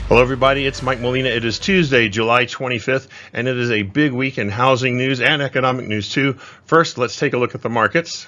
Hello everybody, it's Mike Molina. It is Tuesday, July 25th, and it is a big week in housing news and economic news too. First, let's take a look at the markets.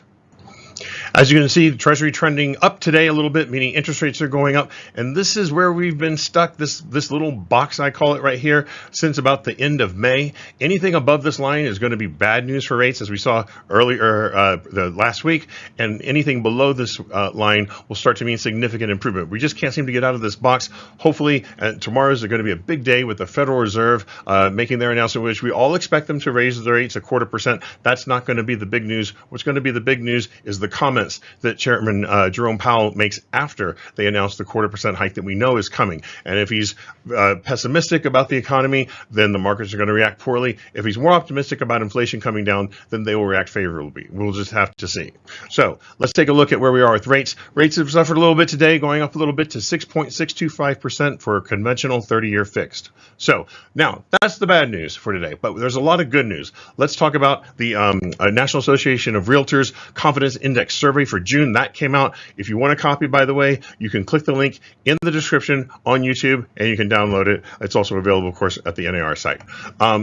As you can see, the Treasury trending up today a little bit, meaning interest rates are going up. And this is where we've been stuck, this little box, I call it right here, since about the end of May. Anything above this line is going to be bad news for rates, as we saw earlier the last week. And anything below this line will start to mean significant improvement. We just can't seem to get out of this box. Hopefully, tomorrow is going to be a big day with the Federal Reserve making their announcement, which we all expect them to raise the rates 0.25%. That's not going to be the big news. What's going to be the big news is the comments that Chairman Jerome Powell makes after they announce the 0.25% hike that we know is coming. And if he's pessimistic about the economy, then the markets are going to react poorly. If he's more optimistic about inflation coming down, then they will react favorably. We'll just have to see. So let's take a look at where we are with rates. Rates have suffered a little bit today, going up a little bit to 6.625% for a conventional 30-year fixed. So now that's the bad news for today, but there's a lot of good news. Let's talk about the National Association of Realtors Confidence Index Survey for June. That came out. If you want a copy, by the way, you can click the link in the description on YouTube and you can download it. It's also available, of course, at the NAR site.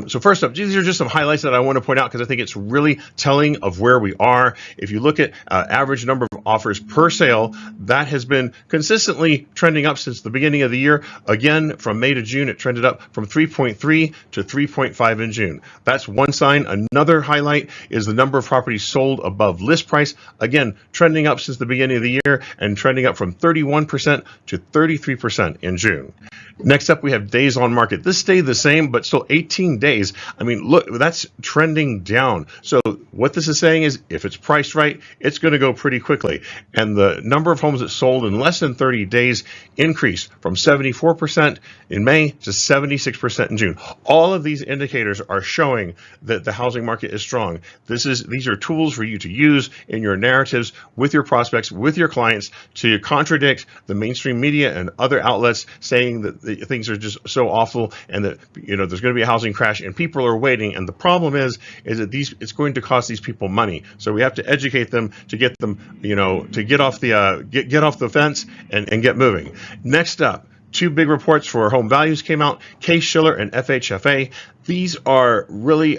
So first up, these are just some highlights that I want to point out because I think it's really telling of where we are. If you look at average number of offers per sale, that has been consistently trending up since the beginning of the year. Again, from May to June, it trended up from 3.3 to 3.5 in June. That's one sign. Another highlight is the number of properties sold above list price. Again, trending up since the beginning of the year and trending up from 31% to 33% in June. Next up, we have days on market. This stayed the same, but still 18 days. I mean, look, that's trending down. So what this is saying is if it's priced right, it's going to go pretty quickly. And the number of homes that sold in less than 30 days increased from 74% in May to 76% in June. All of these indicators are showing that the housing market is strong. These are tools for you to use in your narratives with your prospects, with your clients, to contradict the mainstream media and other outlets saying that things are just so awful and that there's going to be a housing crash and people are waiting. And the problem is that it's going to cost these people money. So we have to educate them to get them, to get off the fence and get moving. Next up, two big reports for home values came out, Case-Shiller and FHFA. These are really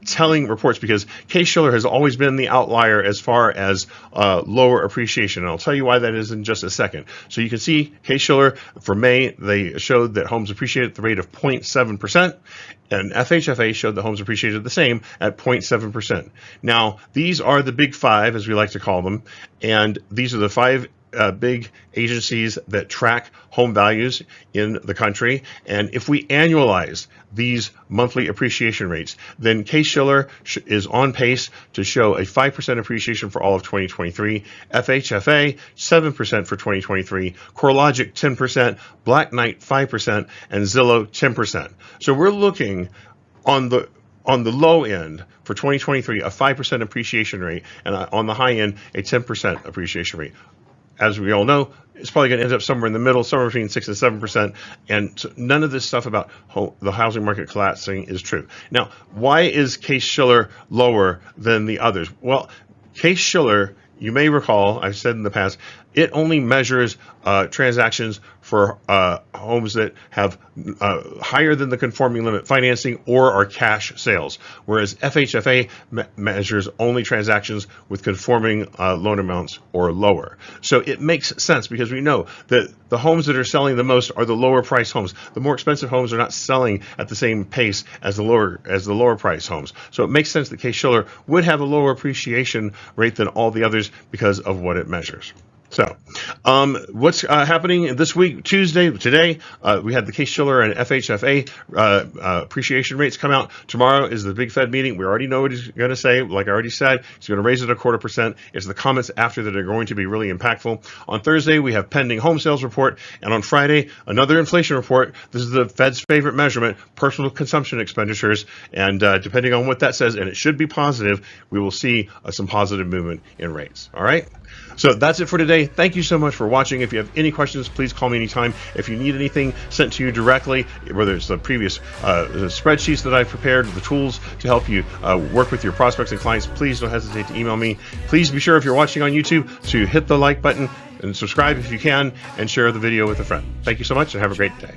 telling reports because Case-Shiller has always been the outlier as far as lower appreciation. And I'll tell you why that is in just a second. So you can see Case-Shiller for May, they showed that homes appreciated at the rate of 0.7%. And FHFA showed that homes appreciated the same at 0.7%. Now, these are the big five, as we like to call them. And these are the five big agencies that track home values in the country. And if we annualize these monthly appreciation rates, then Case-Shiller is on pace to show a 5% appreciation for all of 2023, FHFA 7% for 2023, CoreLogic 10%, Black Knight 5%, and Zillow 10%. So we're looking on the low end for 2023, a 5% appreciation rate, and on the high end, a 10% appreciation rate. As we all know, it's probably going to end up somewhere in the middle, somewhere between 6 and 7%. And so none of this stuff about the housing market collapsing is true. Now, why is Case-Shiller lower than the others? Well, Case-Shiller, you may recall, I've said in the past, it only measures transactions for homes that have higher than the conforming limit financing or are cash sales, whereas FHFA measures only transactions with conforming loan amounts or lower. So it makes sense because we know that the homes that are selling the most are the lower price homes. The more expensive homes are not selling at the same pace as the lower price homes. So it makes sense that Case-Shiller would have a lower appreciation rate than all the others because of what it measures. So, what's happening this week, today, we had the Case-Shiller and FHFA appreciation rates come out. Tomorrow is the big Fed meeting. We already know what he's going to say. Like I already said, he's going to raise it 0.25%. It's the comments after that are going to be really impactful. On Thursday, we have pending home sales report. And on Friday, another inflation report. This is the Fed's favorite measurement, personal consumption expenditures. And depending on what that says, and it should be positive, we will see some positive movement in rates. All right? So that's it for today. Thank you so much for watching. If you have any questions, please call me anytime. If you need anything sent to you directly, whether it's the previous spreadsheets that I've prepared, the tools to help you work with your prospects and clients, please don't hesitate to email me. Please be sure, if you're watching on YouTube, to hit the like button and subscribe if you can, and share the video with a friend. Thank you so much and have a great day.